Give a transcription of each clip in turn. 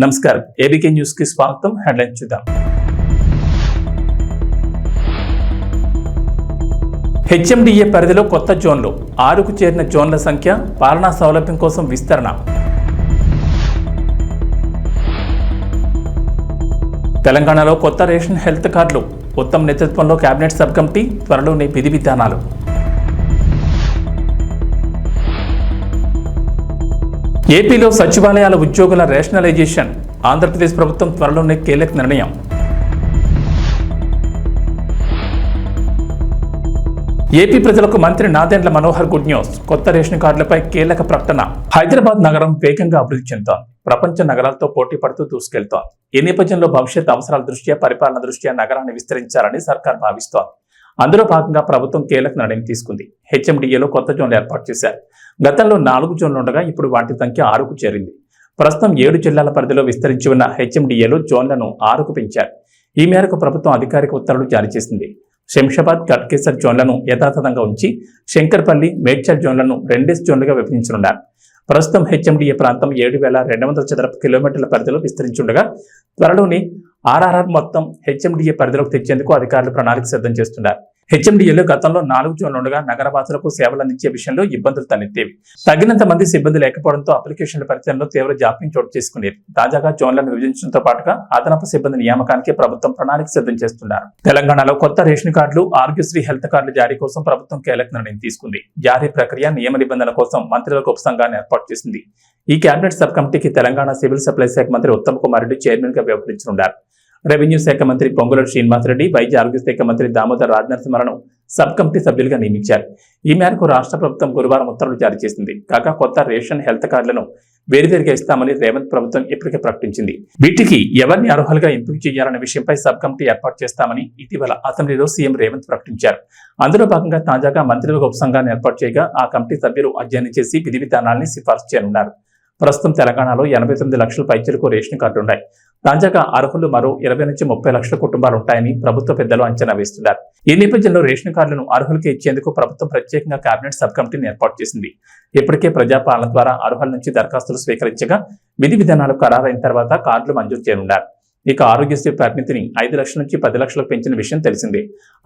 నమస్కారం ABK news కి స్వాగతం. హెడ్లైన్ చూద్దాం. హెచ్ఎండిఏ పరిధిలో కొత్త జోన్లు 6కు చేరిన జోన్ల సంఖ్య పాలనా సౌలభ్యం కోసం విస్తరణ. తెలంగాణలో కొత్త రేషన్ హెల్త్ కార్డులు ఉత్తమ్ నేతృత్వంలో కేబినెట్ సబ్ కమిటీ త్వరలోనే విధి విధానాలు. ఏపీలో సచివాలయాల ఉద్యోగుల రేషనలైజేషన్ ఆంధ్రప్రదేశ్ ప్రభుత్వం త్వరలోనే కీలక నిర్ణయం. ఏపీ ప్రజలకు మంత్రి నాదెండ్ల మనోహర్ గుడ్ న్యూస్. కొత్త రేషన్ కార్డులపై కీలక ప్రకటన. హైదరాబాద్ నగరం వేగంగా అభివృద్ధి చెందుతోంది. ప్రపంచ నగరాలతో పోటీ పడుతూ దూసుకెళ్తోంది. ఈ నేపథ్యంలో భవిష్యత్ అవసరాల దృష్ట్యా పరిపాలన దృష్ట్యా నగరాన్ని విస్తరించాలని సర్కార్ భావిస్తోంది. అందులో భాగంగా ప్రభుత్వం కీలక నిర్ణయం తీసుకుంది. హెచ్ఎండిఏలో కొత్త జోన్లు ఏర్పాటు చేశారు. గతంలో 4 జోన్లు ఉండగా ఇప్పుడు వాటి సంఖ్య 6కు చేరింది. ప్రస్తుతం 7 జిల్లాల పరిధిలో విస్తరించి ఉన్న హెచ్ఎండిఏలో జోన్లను 6కు పెంచారు. ఈ మేరకు ప్రభుత్వం అధికారిక ఉత్తర్వులు జారీ చేసింది. శంషాబాద్, గట్కేసర్ జోన్లను యథాతథంగా ఉంచి శంకర్పల్లి, మేడ్చల్ జోన్లను 2 జోన్లుగా విభజించనున్నారు. ప్రస్తుతం హెచ్ఎండిఏ ప్రాంతం 7,200 చదరపు కిలోమీటర్ల పరిధిలో విస్తరించుండగా త్వరలోనే ఆర్ఆర్ఆర్ మొత్తం హెచ్ఎండిఏ పరిధిలోకి తెచ్చేందుకు అధికారులు ప్రణాళిక సిద్ధం చేస్తున్నారు. హెచ్ఎండిఏలో గతంలో 4 జోన్లు ఉండగా నగరవాసులకు సేవలు అందించే విషయంలో ఇబ్బందులు తలెత్తేవి. తగినంత మంది సిబ్బంది లేకపోవడంతో అప్లికేషన్ల పరిచయంలో తీవ్ర జాప్యం చోటు చేసుకునేది. తాజాగా జోన్లను విభజించడంతో పాటుగా అదనపు సిబ్బంది నియామకానికి ప్రభుత్వం ప్రణాళిక సిద్ధం చేస్తున్నారు. తెలంగాణలో కొత్త రేషన్ కార్డులు, ఆరోగ్యశ్రీ హెల్త్ కార్డుల జారీ కోసం ప్రభుత్వం కీలక నిర్ణయం తీసుకుంది. జారీ ప్రక్రియ, నియమ నిబంధనల కోసం మంత్రులకు ఉపసంఘాన్ని ఏర్పాటు చేసింది. ఈ కేబినెట్ సబ్ కమిటీకి తెలంగాణ సివిల్ సప్లై శాఖ మంత్రి ఉత్తమ్ కుమార్ రెడ్డి చైర్మన్ గా వ్యవహరించనున్నారు. రెవెన్యూ శాఖ మంత్రి పొంగులేటి శ్రీనివాసరెడ్డి, వైద్య ఆరోగ్య శాఖ మంత్రి దామోదర్ రాజనరసింహలను సబ్ కమిటీ సభ్యులుగా నియమించారు. ఈ మేరకు రాష్ట్ర ప్రభుత్వం గురువారం ఉత్తర్వులు జారీ చేసింది. కాగా కొత్త రేషన్ హెల్త్ కార్డులను వేరువేరుగా ఇస్తామని రేవంత్ ప్రభుత్వం ఇప్పటికే ప్రకటించింది. వీటికి ఎవరిని అర్హులుగా ఎంపిక చేయాలనే విషయంపై సబ్ కమిటీ ఏర్పాటు చేస్తామని ఇటీవల అసెంబ్లీలో సీఎం రేవంత్ ప్రకటించారు. అందులో భాగంగా తాజాగా మంత్రులకు ఉపసంఘాన్ని ఏర్పాటు చేయగా ఆ కమిటీ సభ్యులు అధ్యయనం చేసి విధి విధానాల్ని సిఫార్సు చేయనున్నారు. ప్రస్తుతం తెలంగాణలో 89 లక్షల పైచిలకు రేషన్ కార్డులు ఉన్నాయి. తాజాగా అర్హులు మరో 20 నుంచి 30 లక్షల కుటుంబాలు ఉంటాయని ప్రభుత్వ పెద్దలు అంచనా వేస్తున్నారు. ఈ నేపథ్యంలో రేషన్ కార్డులను అర్హులకి ఇచ్చేందుకు ప్రభుత్వం ప్రత్యేకంగా కేబినెట్ సబ్ కమిటీని ఏర్పాటు చేసింది. ఇప్పటికే ప్రజాపాలన ద్వారా అర్హుల నుంచి దరఖాస్తులు స్వీకరించగా విధి విధానాలు ఖరారైన తర్వాత కార్డులు మంజూరు చేయనున్నారు. ఇక ఆరోగ్యశ్రీ పరిమితిని 5 లక్షల నుంచి 10 లక్షలకు పెంచిన విషయం తెలిసిందే.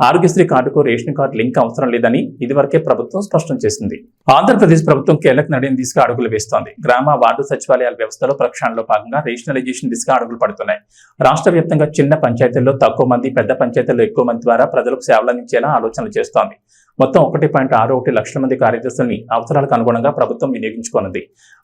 ఆరోగ్యశ్రీ కార్డుకు రేషన్ కార్డు లింక్ అవసరం లేదని ఇదివరకే ప్రభుత్వం స్పష్టం చేసింది. ఆంధ్రప్రదేశ్ ప్రభుత్వం కీలక నిర్ణయం దిశగా అడుగులు వేస్తోంది. గ్రామ వార్డు సచివాలయాల వ్యవస్థలో ప్రక్షాళనలో భాగంగా రేషనలైజేషన్ దిశగా అడుగులు పడుతున్నాయి. రాష్ట్ర వ్యాప్తంగా చిన్న పంచాయతీల్లో తక్కువ మంది, పెద్ద పంచాయతీల్లో ఎక్కువ మంది ద్వారా ప్రజలకు సేవలు అందించేలా ఆలోచనలు చేస్తోంది. మొత్తం 1.61 లక్షల మంది కార్యదర్శుల్ని అవసరాలకు అనుగుణంగా ప్రభుత్వం వినియోగించుకోనుంది.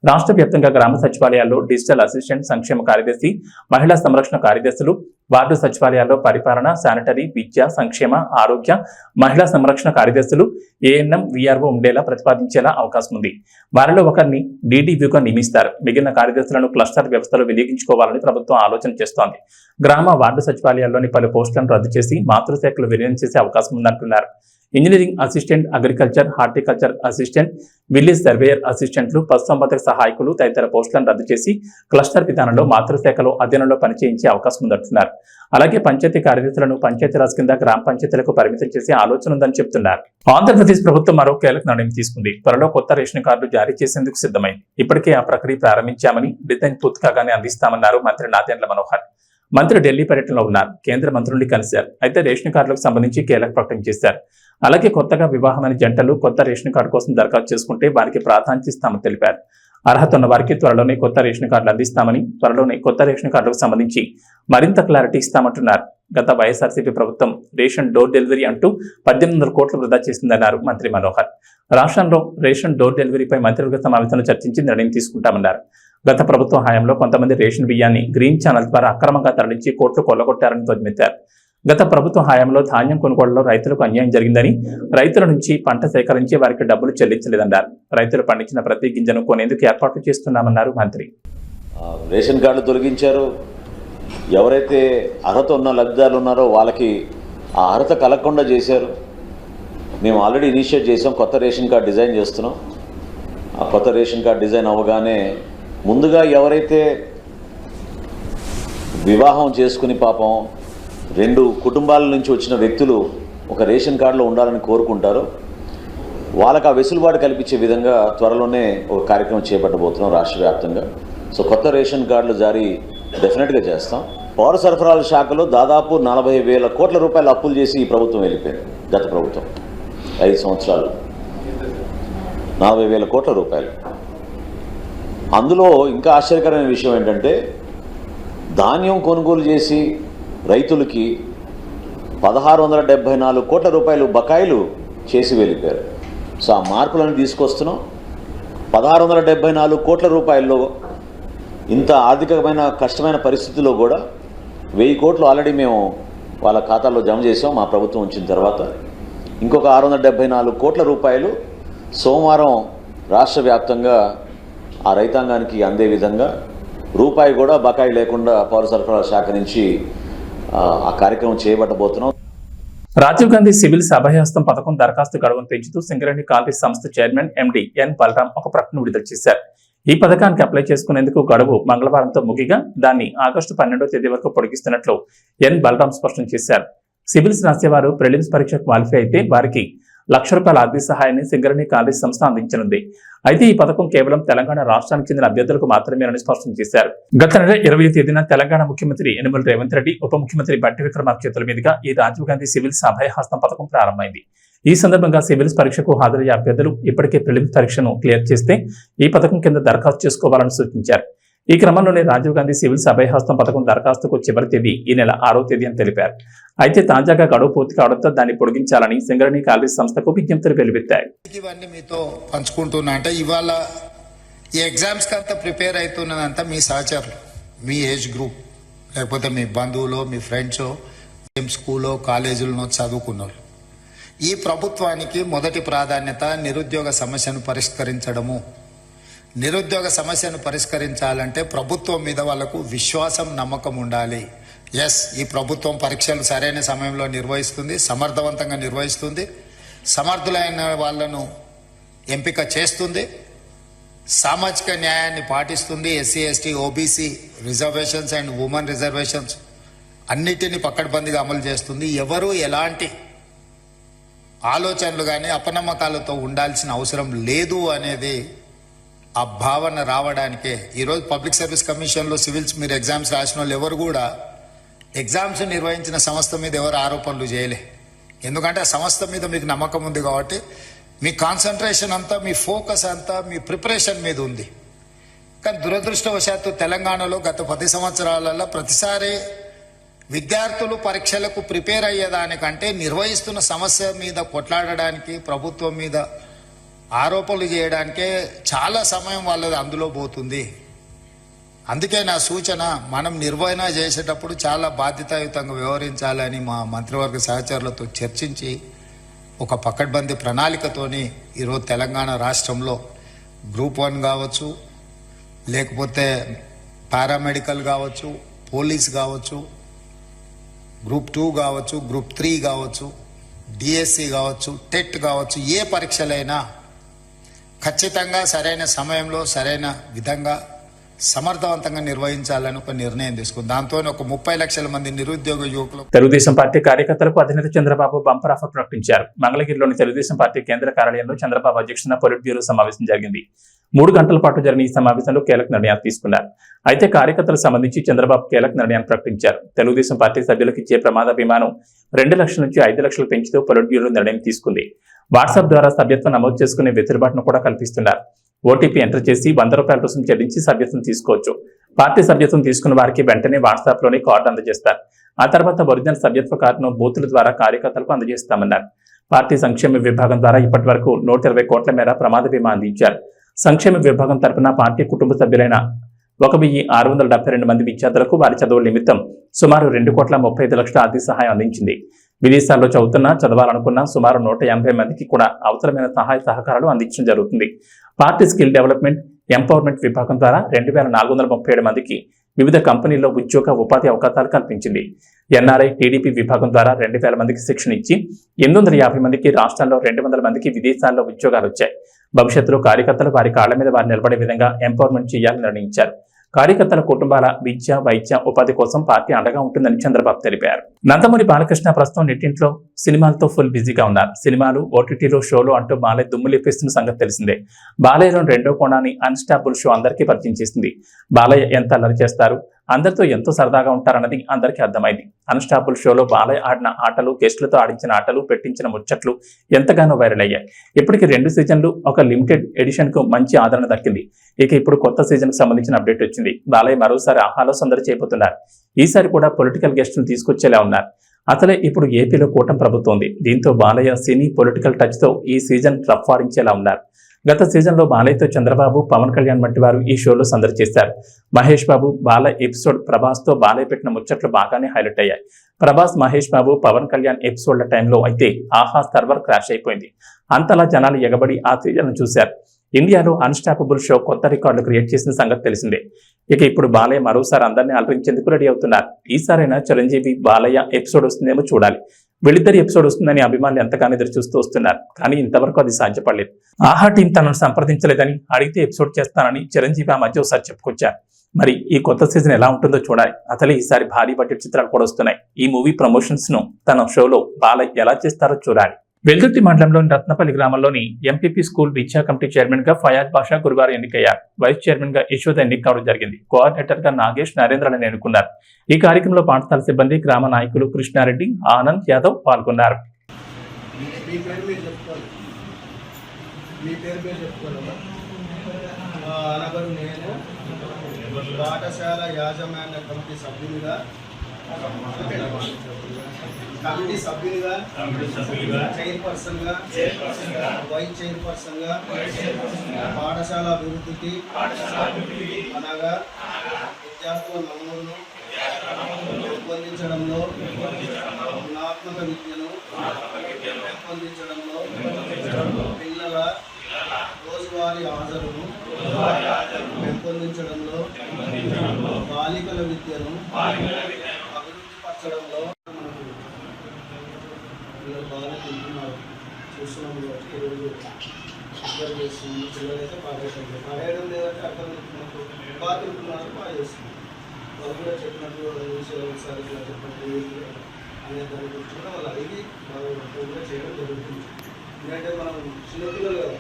రాష్ట్ర వ్యాప్తంగా గ్రామ సచివాలయాల్లో డిజిటల్ అసిస్టెంట్, సంక్షేమ కార్యదర్శి, మహిళా సంరక్షణ కార్యదర్శులు, వార్డు సచివాలయాల్లో పరిపాలన, శానిటరీ, విద్య, సంక్షేమ, ఆరోగ్య, మహిళా సంరక్షణ కార్యదర్శులు, ఏఎన్ఎం, వీఆర్ఓ ఉండేలా ప్రతిపాదించేలా అవకాశం ఉంది. వారిలో ఒకరిని డీడీవ్యూగా నియమిస్తారు. మిగిలిన కార్యదర్శులను క్లస్టర్ వ్యవస్థలో వినియోగించుకోవాలని ప్రభుత్వం ఆలోచన చేస్తోంది. గ్రామ వార్డు సచివాలయాల్లోని పలు పోస్టులను రద్దు చేసి మాతృశాఖలు విలీనం చేసే అవకాశం ఉందంటున్నారు. Engineering assistant, agriculture, horticulture assistant, village surveyor అసిస్టెంట్లు, పశుసంవర్ధక సహాయకులు తదితర పోస్టులను రద్దు చేసి క్లస్టర్ విధానంలో మాతృశాఖలో అధీనంలో పనిచేయించే అవకాశం ఉందంటున్నారు. అలాగే పంచాయతీ కార్యదర్శులను పంచాయతీరాజ్ కింద గ్రామ పంచాయతీలకు పరిమితం చేసే ఆలోచన ఉందని చెబుతున్నారు. ఆంధ్రప్రదేశ్ ప్రభుత్వం మరో కీలక నిర్ణయం తీసుకుంది. త్వరలో కొత్త రేషన్ కార్డులు జారీ చేసేందుకు సిద్ధమైంది. ఇప్పటికే ఆ ప్రక్రియ ప్రారంభించామని, డిజైన్ పూర్తి కాగానే అందిస్తామన్నారు మంత్రి నాదెండ్ల మనోహర్. మంత్రి ఢిల్లీ పర్యటనలో ఉన్నారు. కేంద్ర మంత్రుల్ని కలిశారు. అయితే రేషన్ కార్డులకు సంబంధించి కీలక ప్రకటన చేశారు. అలాగే కొత్తగా వివాహమైన జంటలు కొత్త రేషన్ కార్డు కోసం దరఖాస్తు చేసుకుంటే వారికి ప్రాధాన్యత ఇస్తామని తెలిపారు. అర్హత ఉన్న వారికి త్వరలోనే కొత్త రేషన్ కార్డులు అందిస్తామని, త్వరలోనే కొత్త రేషన్ కార్డులకు సంబంధించి మరింత క్లారిటీ ఇస్తామంటున్నారు. గత వైఎస్ఆర్సీపీ ప్రభుత్వం రేషన్ డోర్ డెలివరీ అంటూ 1800 కోట్లు వృధా చేసిందన్నారు మంత్రి మనోహర్. రాష్ట్రంలో రేషన్ డోర్ డెలివరీపై మంత్రివర్గ సమావేశంలో చర్చించి నిర్ణయం తీసుకుంటామన్నారు. గత ప్రభుత్వం హయాంలో కొంతమంది రేషన్ బియ్యాన్ని గ్రీన్ ఛానల్ ద్వారా అక్రమంగా తరలించి కోట్లు కొల్లగొట్టారని ధ్వజమెత్తారు. గత ప్రభుత్వ హయాంలో ధాన్యం కొనుగోలులో రైతులకు అన్యాయం జరిగిందని, రైతుల నుంచి పంట సేకరించి వారికి డబ్బులు చెల్లించలేదన్నారు. రైతులు పండించిన ప్రతి గింజను కొనేందుకు ఏర్పాట్లు చేస్తున్నామన్నారు మంత్రి. రేషన్ కార్డు తొలగించారు. ఎవరైతే అర్హత ఉన్న లబ్ధిదారులు ఉన్నారో వాళ్ళకి ఆ అర్హత కలగకుండా చేశారు. మేము ఆల్రెడీ ఇనిషియేట్ చేసాం. కొత్త రేషన్ కార్డు డిజైన్ చేస్తున్నాం. ఆ కొత్త రేషన్ కార్డు డిజైన్ అవ్వగానే ముందుగా ఎవరైతే వివాహం చేసుకుని పాపం 2 కుటుంబాల నుంచి వచ్చిన వ్యక్తులు ఒక రేషన్ కార్డులో ఉండాలని కోరుకుంటారో వాళ్ళకి ఆ వెసులుబాటు కల్పించే విధంగా త్వరలోనే ఒక కార్యక్రమం చేపట్టబోతున్నాం రాష్ట్ర వ్యాప్తంగా. సో కొత్త రేషన్ కార్డులు జారీ డెఫినెట్గా చేస్తాం. పౌర సరఫరాల శాఖలో దాదాపు 40,000 కోట్ల రూపాయలు అప్పులు చేసి ఈ ప్రభుత్వం వెళ్ళిపోయింది. గత ప్రభుత్వం 5 సంవత్సరాలు 40,000 కోట్ల రూపాయలు. అందులో ఇంకా ఆశ్చర్యకరమైన విషయం ఏంటంటే ధాన్యం కొనుగోలు చేసి రైతులకి 1,674 కోట్ల రూపాయలు బకాయిలు చేసి వెళ్ళిపోయారు. సో ఆ మార్పులను తీసుకొస్తున్నాం. 1,674 కోట్ల రూపాయల్లో ఇంత ఆర్థికమైన కష్టమైన పరిస్థితుల్లో కూడా 1,000 కోట్లు ఆల్రెడీ మేము వాళ్ళ ఖాతాల్లో జమ చేసాం మా ప్రభుత్వం వచ్చిన తర్వాత. ఇంకొక 674 కోట్ల రూపాయలు సోమవారం రాష్ట్ర వ్యాప్తంగా ఆ రైతాంగానికి అందే విధంగా రూపాయి కూడా బకాయి లేకుండా పౌర సరఫరాల శాఖ నుంచి ఆ కార్యక్రమం చేయబట్టబోతున్నాం. రాజీవ్ గాంధీ సివిల్స్ అభయహస్తం పథకం దరఖాస్తు గడువును పెంచుతూ సింగరేణి కాలనీ సంస్థ చైర్మన్ ఎండి ఎన్ బలరాం ఒక ప్రకటన విడుదల చేశారు. ఈ పథకానికి అప్లై చేసుకునేందుకు గడువు మంగళవారంతో ముగిగా దాన్ని ఆగస్టు 12వ తేదీ వరకు పొడిగిస్తున్నట్లు ఎన్ బలరాం స్పష్టం చేశారు. సివిల్స్ రాసేవారు ప్రిలిమ్స్ పరీక్ష క్వాలిఫై అయితే వారికి ₹1,00,000 ఆర్థిక సహాయాన్ని సింగరేణి కాలేజ్ సంస్థ అందించనుంది. అయితే ఈ పథకం కేవలం తెలంగాణ రాష్ట్రానికి చెందిన అభ్యర్థులకు మాత్రమేనని స్పష్టం చేశారు. గత నెల 20వ తేదీన తెలంగాణ ముఖ్యమంత్రి యనమల రేవంత్ రెడ్డి, ఉప ముఖ్యమంత్రి బట్టి విక్రమార్క చేతుల మీదుగా ఈ రాజీవ్ గాంధీ సివిల్స్ అభయహస్తం పథకం ప్రారంభమైంది. ఈ సందర్భంగా సివిల్స్ పరీక్షకు హాజరయ్యే అభ్యర్థులు ఇప్పటికే ప్రిలిమ్స్ పరీక్షను క్లియర్ చేస్తే ఈ పథకం కింద దరఖాస్తు చేసుకోవాలని సూచించారు. ఈ క్రమంలోనే రాజీవ్ గాంధీ సివిల్స్ అభయహస్తం పథకం దరఖాస్తుకు చివరి తేదీ ఈ నెల 6వ తేదీ అని తెలిపారు. అయితే తాజాగా గడువు పూర్తి కావడంతో దాన్ని పొడిగించాలని సింగరేణి కాలేజ్ సంస్థకు విజ్ఞప్తులు వెలువెత్తాయి. ఇవన్నీ మీతో పంచుకుంటున్నా అంటే ఇవాళ ఈ ఎగ్జామ్స్ కి అంతా ప్రిపేర్ అవుతున్నదంతా మీ సహచరులు, మీ ఏజ్ గ్రూప్, లేకపోతే మీ బంధువులు, మీ ఫ్రెండ్స్, స్కూల్లో కాలేజీలను చదువుకున్నారు. ఈ ప్రభుత్వానికి మొదటి ప్రాధాన్యత నిరుద్యోగ సమస్యను పరిష్కరించడము. నిరుద్యోగ సమస్యను పరిష్కరించాలంటే ప్రభుత్వం మీద వాళ్ళకు విశ్వాసం, నమ్మకం ఉండాలి. ఎస్, ఈ ప్రభుత్వం పరీక్షలు సరైన సమయంలో నిర్వహిస్తుంది, సమర్థవంతంగా నిర్వహిస్తుంది, సమర్థులైన వాళ్ళను ఎంపిక చేస్తుంది, సామాజిక న్యాయాన్ని పాటిస్తుంది, SC, ST, OBC reservations and women reservations అన్నిటినీ పకడ్బందీగా అమలు చేస్తుంది. ఎవరు ఎలాంటి ఆలోచనలు కానీ అపనమ్మకాలతో ఉండాల్సిన అవసరం లేదు అనేది ఆ భావన రావడానికే ఈరోజు పబ్లిక్ సర్వీస్ కమిషన్లో సివిల్స్ మీరు ఎగ్జామ్స్ రాసిన వాళ్ళు ఎవరు కూడా ఎగ్జామ్స్ నిర్వహించిన సంస్థ మీద ఎవరు ఆరోపణలు చేయలే. ఎందుకంటే ఆ సంస్థ మీద మీకు నమ్మకం ఉంది కాబట్టి మీ కాన్సన్ట్రేషన్ అంతా, మీ ఫోకస్ అంతా మీ ప్రిపరేషన్ మీద ఉంది. కానీ దురదృష్టవశాత్తు తెలంగాణలో గత 10 సంవత్సరాలలో ప్రతిసారి విద్యార్థులు పరీక్షలకు ప్రిపేర్ అయ్యేదానికంటే నిర్వహిస్తున్న సమస్య మీద కొట్లాడడానికి, ప్రభుత్వం మీద ఆరోపణలు చేయడానికే చాలా సమయం వాళ్ళది అందులో పోతుంది. అందుకే నా సూచన, మనం నిర్వహణ చేసేటప్పుడు చాలా బాధ్యతాయుతంగా వ్యవహరించాలని మా మంత్రివర్గ సహచరులతో చర్చించి ఒక పకడ్బందీ ప్రణాళికతోని ఈరోజు తెలంగాణ రాష్ట్రంలో గ్రూప్ 1 కావచ్చు, లేకపోతే పారామెడికల్ కావచ్చు, పోలీస్ కావచ్చు, గ్రూప్ 2 కావచ్చు, గ్రూప్ 3 కావచ్చు, డిఎస్సి కావచ్చు, టెట్ కావచ్చు, ఏ పరీక్షలైనా ఖచ్చితంగా సరైన సమయంలో సరైన విధంగా సమర్థవంతంగా నిర్వహించాలని ఒక నిర్ణయం తీసుకుంది. దాంతో ఒక 30 లక్షల మంది నిరుద్యోగ యువకులు. తెలుగుదేశం పార్టీ కార్యకర్తలకు అధినేత చంద్రబాబు బంపర్ ఆఫర్ ప్రకటించారు. మంగళగిరిలోని తెలుగుదేశం పార్టీ కేంద్ర కార్యాలయంలో చంద్రబాబు అధ్యక్షతన పొలిట్ బ్యూరో సమావేశం జరిగింది. 3 గంటల పాటు జరిగిన ఈ సమావేశంలో కీలక నిర్ణయాలు తీసుకున్నారు. అయితే కార్యకర్తలకు సంబంధించి చంద్రబాబు కీలక నిర్ణయాన్ని ప్రకటించారు. తెలుగుదేశం పార్టీ సభ్యులకు ఇచ్చే ప్రమాద బీమాను 2 లక్షల నుంచి 5 లక్షలు పెంచుతూ పొలిట్ బ్యూరో నిర్ణయం తీసుకుంది. వాట్సాప్ ద్వారా సభ్యత్వం నమోదు చేసుకునే వెసులుబాటును కూడా కల్పిస్తున్నారు. ఓటీపీ ఎంటర్ చేసి ₹100 రుసుము చెల్లించి సభ్యత్వం తీసుకోవచ్చు. పార్టీ సభ్యత్వం తీసుకున్న వారికి వెంటనే వాట్సాప్ లోనే కార్డు అందజేస్తారు. ఆ తర్వాత ఒరిజినల్ సభ్యత్వ కార్డును బూతుల ద్వారా కార్యకర్తలకు అందజేస్తామన్నారు. పార్టీ సంక్షేమ విభాగం ద్వారా ఇప్పటి వరకు 120 కోట్ల మేర ప్రమాద బీమా అందించారు. సంక్షేమ విభాగం తరపున పార్టీ కుటుంబ సభ్యులైన 1,672 మంది విద్యార్థులకు వారి చదువుల నిమిత్తం సుమారు 2,35,00,000 ఆర్థిక సహాయం అందించింది. విదేశాల్లో చదవాలనుకున్న సుమారు 180 మందికి కూడా అవసరమైన సహాయ సహకారాలు అందించడం జరుగుతుంది. పార్టీ స్కిల్ డెవలప్మెంట్, ఎంపవర్మెంట్ విభాగం ద్వారా 2,437 మందికి వివిధ కంపెనీల్లో ఉద్యోగ ఉపాధి అవకాశాలు కల్పించింది. ఎన్ఆర్ఐ, టీడీపీ విభాగం ద్వారా 2,000 మందికి శిక్షణ ఇచ్చి 850 మందికి, రాష్ట్రాల్లో 200 మందికి విదేశాల్లో ఉద్యోగాలు వచ్చాయి. భవిష్యత్తులో కార్యకర్తలు వారి కాళ్ల మీద వారు నిలబడే విధంగా ఎంపవర్మెంట్ చేయాలని నిర్ణయించారు. కార్యకర్తల కుటుంబాల విద్య, వైద్య, ఉపాధి కోసం పార్టీ అండగా ఉంటుందని చంద్రబాబు తెలిపారు. నందమూరి బాలకృష్ణ ప్రస్తుతం నెట్టింట్లో సినిమాలతో ఫుల్ బిజీగా ఉన్నారు. సినిమాలు, ఓటీటీలో షోలు అంటూ బాలయ్య దుమ్ము లేపేస్తున్న సంగతి తెలిసిందే. బాలయ్యలోని 2వ కోణాన్ని అన్స్టాపుల్ షో అందరికీ పరిచయం చేసింది. బాలయ్య ఎంత అల్లరి చేస్తారు, అందరితో ఎంతో సరదాగా ఉంటారన్నది అందరికీ అర్థమైంది. అన్స్టాపుల్ షోలో బాలయ్య ఆడిన ఆటలు, గెస్టులతో ఆడించిన ఆటలు, పెట్టించిన ముచ్చట్లు ఎంతగానో వైరల్ అయ్యాయి. ఇప్పటికి 2 సీజన్లు, ఒక లిమిటెడ్ ఎడిషన్ కు మంచి ఆదరణ దక్కింది. ఇక ఇప్పుడు కొత్త సీజన్ కు సంబంధించిన అప్డేట్ వచ్చింది. బాలయ్య మరోసారి ఆహాలో సందడి చేయబోతున్నారు. ఈసారి కూడా పొలిటికల్ గెస్టులు తీసుకొచ్చేలా ఉన్నారు. అసలే ఇప్పుడు ఏపీలో కూటమి ప్రభుత్వం ఉంది. దీంతో బాలయ్య సినీ పొలిటికల్ టచ్ తో ఈ సీజన్ రఫ్ఫాడించేలా ఉన్నారు. గత సీజన్లో బాలయ్యతో చంద్రబాబు, పవన్ కళ్యాణ్ వంటి వారు ఈ షోలో సందడి చేశారు. మహేష్ బాబు, బాలయ్య ఎపిసోడ్ ప్రభాస్తో బాలయ్య పెట్టిన ముచ్చట్లు బాగానే హైలైట్ అయ్యాయి. ప్రభాస్, మహేష్ బాబు, పవన్ కళ్యాణ్ ఎపిసోడ్ల టైంలో అయితే ఆహా సర్వర్ క్రాష్ అయిపోయింది. అంతలా జనాలు ఎగబడి ఆ సీజన్ చూశారు. ఇండియాలో అన్స్టాపబుల్ షో కొత్త రికార్డులు క్రియేట్ చేసిన సంగతి తెలిసిందే. ఇక ఇప్పుడు బాలయ్య మరోసారి అందరినీ అలరించేందుకు రెడీ అవుతున్నారు. ఈసారైనా చిరంజీవి, బాలయ్య ఎపిసోడ్ వస్తుందేమో చూడాలి. వీళ్ళిద్దరి ఎపిసోడ్ వస్తుందని అభిమానులు ఎంతగానో ఎదురు చూస్తూ వస్తున్నారు. కానీ ఇంతవరకు అది సాధ్యపడలేదు. ఆహా టీం తనను సంప్రదించలేదని, అడిగితే ఎపిసోడ్ చేస్తానని చిరంజీవి ఆ మధ్య ఒకసారి చెప్పుకొచ్చారు. మరి ఈ కొత్త సీజన్ ఎలా ఉంటుందో చూడాలి. అసలు ఈసారి భారీ బడ్జెట్ చిత్రాలు కూడా వస్తున్నాయి. ఈ మూవీ ప్రమోషన్స్ ను తన షోలో బాలయ్య ఎలా చేస్తారో చూడాలి. వెల్దుర్తి మండలంలోని రత్నపల్లి గ్రామంలోని ఎంపీపీ స్కూల్ విద్యా కమిటీ చైర్మన్ గా ఫయాజ్ బాషా గురువారం ఎన్నికయ్యారు. వైస్ చైర్మన్ గా యశోద ఎన్నిక కావడం జరిగింది. కోఆర్డినేటర్ గా నాగేష్, నరేంద్రని ఎన్నుకున్నారు. ఈ కార్యక్రమంలో పాఠశాల సిబ్బంది, గ్రామ నాయకులు కృష్ణారెడ్డి, ఆనంద్ యాదవ్ పాల్గొన్నారు. పాఠశాల యాజమాన్య కమిటీ సభ్యులుగా చైర్పర్సన్గా వైస్ చైర్పర్సన్గా పాఠశాల అభివృద్ధికి అనగా విద్యార్థుల నమూనాలను పెంపొందించడంలో, గుణాత్మక విద్యను పెంపొందించడంలో, పిల్లల రోజువారీ హాజరును పెంపొందించడంలో, బాలికల విద్యను అభివృద్ధి పరచడంలో పిల్లలు బాగా తింటున్నారు. చూస్తున్నాం ఈరోజు ఇద్దరు చేస్తుంది. పిల్లలైతే పాడేయడం లేదంటే అర్థం మనకు బాగా తింటున్నారు, బాగా చేస్తున్నారు. వాళ్ళు కూడా చెప్పినట్టు విషయాలు ఒకసారి ఇలా చెప్పినట్టు అనే దాని గురించి కూడా వాళ్ళు అడిగి వాళ్ళు కూడా చేయడం జరుగుతుంది. ఎందుకంటే మనం చిన్నపిల్లలు కదా,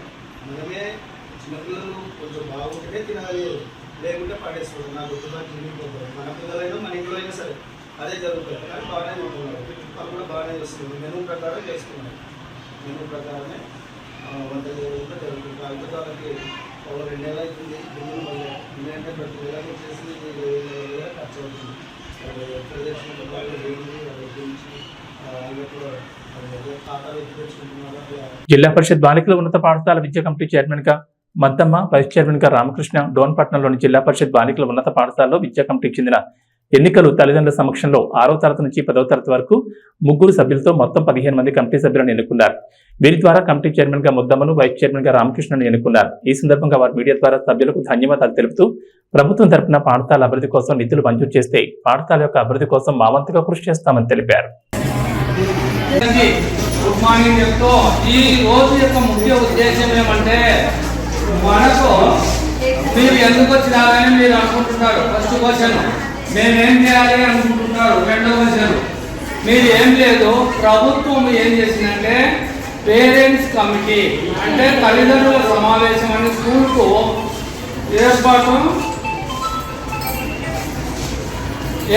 మనమే చిన్నపిల్లలు కొంచెం బాగుంటేనే తినాలి, లేకుంటే పడేసుకోవడం. నాకు గుర్తుగా తిరిగిపోతారు. మన పిల్లలైనా మన ఇంట్లో అయినా సరే అదే జరుగుతుంది. కానీ బాగానే ఉంటున్నారు, వాళ్ళు కూడా బాగానే చేస్తున్నారు. మెనూ ప్రకారం చేస్తున్నారు. మెనూ ప్రకారమే వంట చేయడం కూడా జరుగుతుంది. కాకపోతే వాళ్ళకి 2 నెలలు అవుతుంది బిల్లులు మళ్ళీ. ఎందుకంటే ప్రతి నెలకి వచ్చేసి 7,000 ఖర్చు అవుతుంది. ఎక్కడ తెచ్చుకుంటే వాళ్ళు ఏంటి వాళ్ళ గురించి ఖాతాలు ఎత్తి తెచ్చుకుంటున్నారు. జిల్లా పరిషత్ బాలికల ఉన్నత పాఠశాల విద్యా కమిటీ చైర్మన్ గా మద్దమ్మ, వైస్ చైర్మన్ గా రామకృష్ణ, డోన్పట్నంలోని జిల్లా పరిషత్ బాలికల ఉన్నత పాఠశాలలో విద్యా కమిటీకి చెందిన ఎన్నికలు తల్లిదండ్రుల సమక్షంలో 6వ తరగతి నుంచి 10వ తరగతి వరకు 3 సభ్యులతో మొత్తం 15 మంది కమిటీ సభ్యులను ఎన్నుకున్నారు. వీరి ద్వారా కమిటీ చైర్మన్ గా ముద్దమ్మను, వైస్ చైర్మన్ గా రామకృష్ణను ఎన్నుకున్నారు. ఈ సందర్భంగా వారు మీడియా ద్వారా సభ్యులకు ధన్యవాదాలు తెలుపుతూ ప్రభుత్వం తరపున పాఠశాల అభివృద్ధి కోసం నిధులు మంజూరు చేస్తే పాఠశాల యొక్క అభివృద్ధి కోసం మా వంతుగా కృషి చేస్తామని తెలిపారు. గుడ్ మార్నింగ్ చెప్తూ ఈ రోజు యొక్క ముఖ్య ఉద్దేశం ఏమంటే, మనకు మీరు ఎందుకు వచ్చినారని మీరు అనుకుంటున్నారు. ఫస్ట్ క్వశ్చన్, మేమేం చేయాలి అనుకుంటున్నారు. రెండో క్వశ్చన్, మీరు ఏం లేదు, ప్రభుత్వం ఏం చేసిందంటే పేరెంట్స్ కమిటీ అంటే తల్లిదండ్రుల సమావేశం అని స్కూల్కు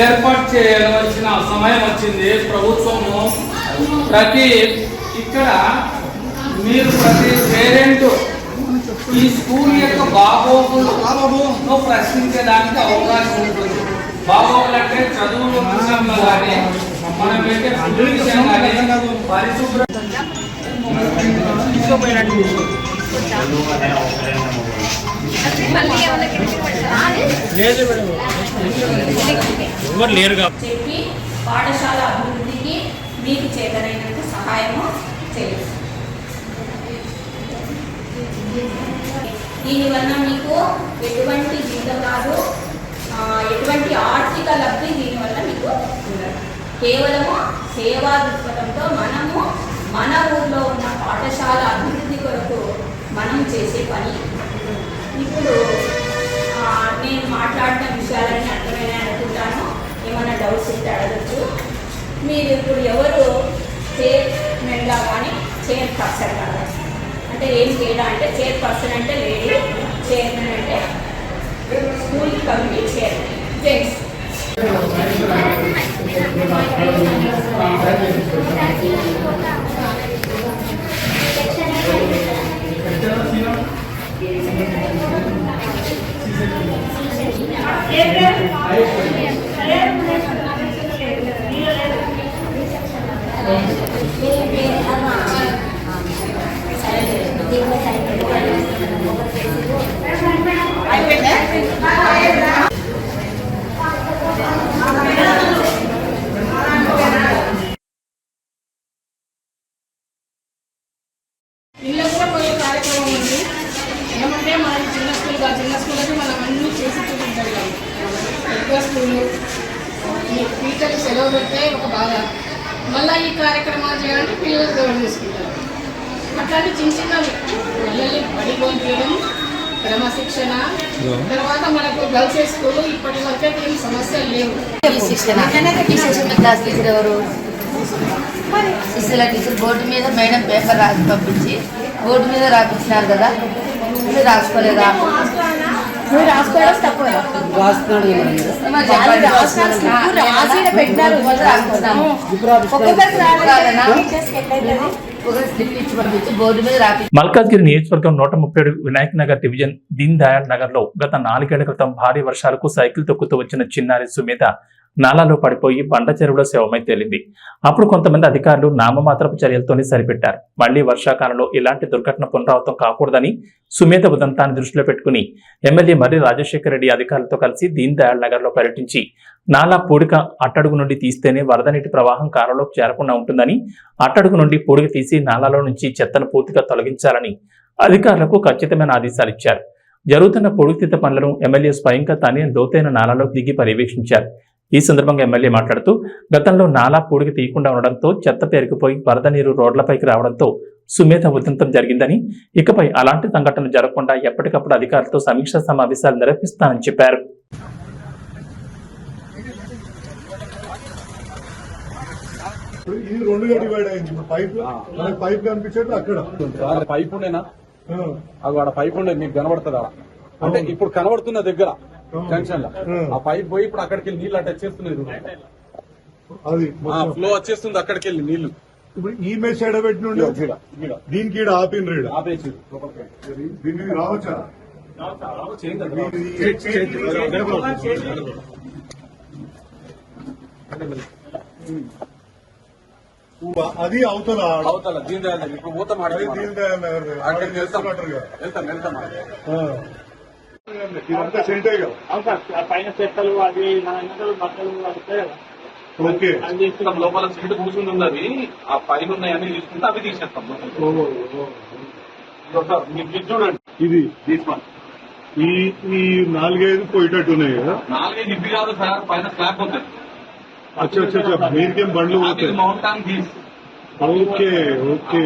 ఏర్పాటు చేయవలసిన సమయం వచ్చింది. ప్రభుత్వము ఇక్కడ మీరు ప్రతి పేరెంట్ ఈ స్కూల్ యొక్క బాగోగులు ప్రశ్నించడానికి అవకాశం ఉంటుంది. బాగోగులు అంటే చదువుల విషయంలో కానీ మనం పెట్టే ఫుడ్ విషయం కానీ పరిశుభ్రత చెప్పి పాఠశాల అభివృద్ధికి మీకు చేతనైనంత సహాయము చేయండి. దీనివల్ల మీకు ఎటువంటి జీతం కాదు, ఎటువంటి ఆర్థిక లబ్ధి దీనివల్ల మీకు ఉండదు. కేవలము సేవా దృక్పథంతో మనము మన ఊర్లో ఉన్న పాఠశాల అభివృద్ధి కొరకు మనం చేసే పని. ఇప్పుడు నేను మాట్లాడిన విషయాలన్నీ అర్థమైనా అనుకుంటాను. ఏమైనా డౌట్స్ ఉంటే అడగచ్చు. మీరు ఇప్పుడు ఎవరు చైర్మన్గా కానీ చైర్పర్సన్ కానీ అంటే ఏం తేడా అంటే, చైర్పర్సన్ అంటే లేడీ, చైర్మన్ అంటే స్కూల్ కమిటీ చైర్మన్ జెంట్స్. ఇళ్ళకు కూడా పోయే కార్యక్రమం ఉంది. ఏమంటే మనకి చిన్న స్కూల్కి మనం అన్నీ చేసి చూపించాలి. పెద్ద స్కూళ్ళు టీచర్లు సెలవు పెడితే ఒక బాధ, మళ్ళీ ఈ కార్యక్రమాలు చేయాలంటే పిల్లలు గౌరవం చేసుకుంటారు. అట్లాంటి చిన్న చిన్నవి పిల్లల్ని బడి పంపించడం, క్రమశిక్షణ, తర్వాత మనకు గర్ల్స్ స్కూల్ ఇప్పటి వరకే ఏం సమస్యలు లేవు. క్లాస్ టీచర్ ఎవరు? శిశుల టీచర్ బోర్డు మీద మేడం పేపర్ రాసి పంపించి బోర్డు మీద రాపించినారు కదా, మీరు రాసుకోలేదా? మీరు రాసుకోవడం తక్కువ మల్కాజ్గిరి నియోజకవర్గం 137 వినాయక్ నగర్ డివిజన్ దీన్ దయాళ్ నగర్ లో గత 4 ఏళ్ల క్రితం భారీ వర్షాలకు సైకిల్ తొక్కుతూ వచ్చిన చిన్నారి సుమేధ నాలాలో పడిపోయి బండ చెరువులో శవమై తేలింది. అప్పుడు కొంతమంది అధికారులు నామమాత్రపు చర్యలతోనే సరిపెట్టారు. మళ్లీ వర్షాకాలంలో ఇలాంటి దుర్ఘటన పునరావృతం కాకూడదని సుమేధ ఉదంతాన్ని దృష్టిలో పెట్టుకుని ఎమ్మెల్యే మర్రి రాజశేఖర రెడ్డి అధికారులతో కలిసి దీన్ దయాళ్ నగర్ లో పర్యటించి నాలా పూడిక అట్టడుగు నుండి తీస్తేనే వరద నీటి ప్రవాహం కాలంలోకి చేరకుండా ఉంటుందని, అట్టడుగు నుండి పూడిక తీసి నాలాలో నుంచి చెత్తను పూర్తిగా తొలగించాలని అధికారులకు ఖచ్చితమైన ఆదేశాలు ఇచ్చారు. జరుగుతున్న పూడికతీత పనులను ఎమ్మెల్యే స్వయంగా తానే లోతైన నాలాలోకి దిగి పర్యవేక్షించారు. ఈ సందర్భంగా ఎమ్మెల్యే మాట్లాడుతూ గతంలో నాలా పూడిక తీయకుండా ఉండడంతో చెత్త పేరుకుపోయి వరద నీరు రోడ్లపైకి రావడంతో సుమేధ ఉదంతం జరిగిందని, ఇకపై అలాంటి సంఘటనలు జరగకుండా ఎప్పటికప్పుడు అధికారులతో సమీక్షా సమావేశాలు నిర్వహిస్తానని చెప్పారు. ఇది రెండుగా డివైడ్ అయింది. పైప్ కనిపించేట్టు అక్కడ పైప్ ఉండేనా? అది ఆడ పైప్ ఉండే మీకు కనబడుతుంది ఆడ, అంటే ఇప్పుడు కనబడుతున్న దగ్గర జంక్షన్ లో ఆ పైప్ పోయి ఇప్పుడు అక్కడికి వెళ్ళి నీళ్ళు అటాచ్ చేస్తున్నాయి. అది ఫ్లో వచ్చేస్తుంది అక్కడికి వెళ్ళి నీళ్లు. ఇప్పుడు ఈ మెష్ ఎడబెట్టిన దీనికి ఈడ ఆపిన ఆపేసి దీనికి రావచ్చా? అది అవతల అవతల దీని ఇప్పుడు పోతాం అక్కడికి వెళ్తాం. ఇదంతా సెంటే కదా పైన చెత్తలు అవి బట్టలు ఓకే. అది తీసుకుంటాం, లోపల సీట్ కూర్చుని ఉన్నది ఆ పైన ఉన్నాయని తీసుకుంటే అవి తీసేస్తాం. మీకు చూడండి ఇది తీసుకోండి. ఈ 4-5 పోయేటట్టు ఉన్నాయి కదా. 4 ఇవి కాదు సార్, పైన స్లాబ్ ఉంటుంది. అచ్చా మీరికేం బండ్లు పోతాయి. మౌంటాన్ తీసి ఓకే ఓకే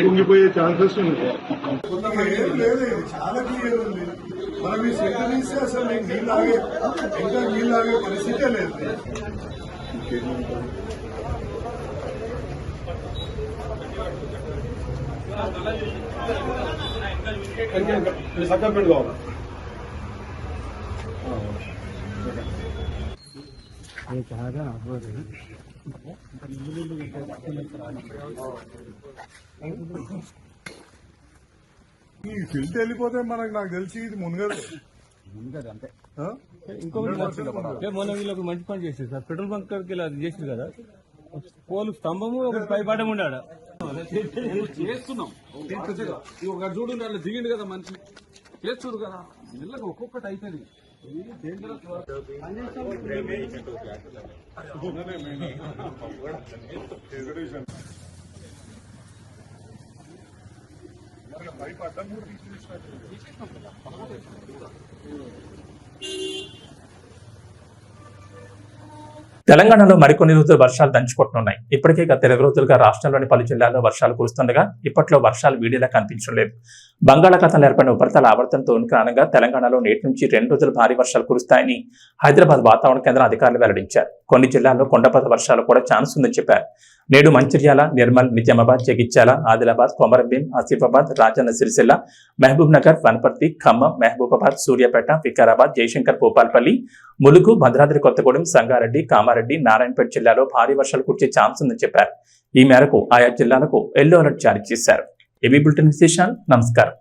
కుంగిపోయే ఛాన్సెస్ ఉన్నాయి. చాలా క్లియర్ ఉంది. మనం ఈ సెంటర్ తీస్తే అసలు నీళ్ళు ఆగే ఇంకా నీళ్ళు ఆగే పరిస్థితే లేదు. సక్కర్ కావాలి. ఈ ఫిల్ట్ వెళ్ళిపోతే నాకు తెలిసి ఇది మునగదు అంతే. మొన్న వీళ్ళకి మంచి పని చేసేది సార్, పెట్రోల్ బంక్ దగ్గరికి అది చేసింది కదా, పోలు స్తంభము పై పడము ఉండాడు చేస్తున్నాం. ఒక చూడు అట్లా దిగిండు కదా మనిషి, చేస్తుడు కదా, ఇళ్ళకి ఒక్కొక్కటి అవుతుంది. తెలంగాణలో మరికొన్ని రోజులు వర్షాలు దంచుకుంటున్నాయి. ఇప్పటికే గత 20 రోజులుగా రాష్ట్రంలోని పలు జిల్లాల్లో వర్షాలు కురుస్తుండగా ఇప్పట్లో వర్షాలు వీడియోలా కనిపించడం లేదు. బంగాళాఖాతంలో ఏర్పడిన ఉపరితల ఆవర్తనంతో కారణంగా తెలంగాణలో నేటి నుంచి 2 రోజులు భారీ వర్షాలు కురుస్తాయని హైదరాబాద్ వాతావరణ కేంద్రం అధికారులు వెల్లడించారు. కొన్ని జిల్లాల్లో కొండపాత వర్షాలు కూడా ఛాన్స్ ఉందని చెప్పారు. నేడు మంచిర్యాల, నిర్మల్, నిజామాబాద్, జగిత్యాల, ఆదిలాబాద్, కొమరంభీం, ఆసిఫాబాద్, రాజన్న సిరిసిల్ల, మహబూబ్ నగర్, వనపర్తి, ఖమ్మం, మహబూబాబాద్, సూర్యాపేట, వికారాబాద్, జయశంకర్, భూపాల్పల్లి, ములుగు, భద్రాద్రి కొత్తగూడెం, సంగారెడ్డి, కామారెడ్డి, నారాయణపేట జిల్లాలో భారీ వర్షాలు కురిసే ఛాన్స్ ఉందని చెప్పారు. ఈ మేరకు ఆయా జిల్లాలకు ఎల్లో అలర్ట్ జారీ చేశారు. ఏబీ బులెటిన్ విశేషాలు. నమస్కారం.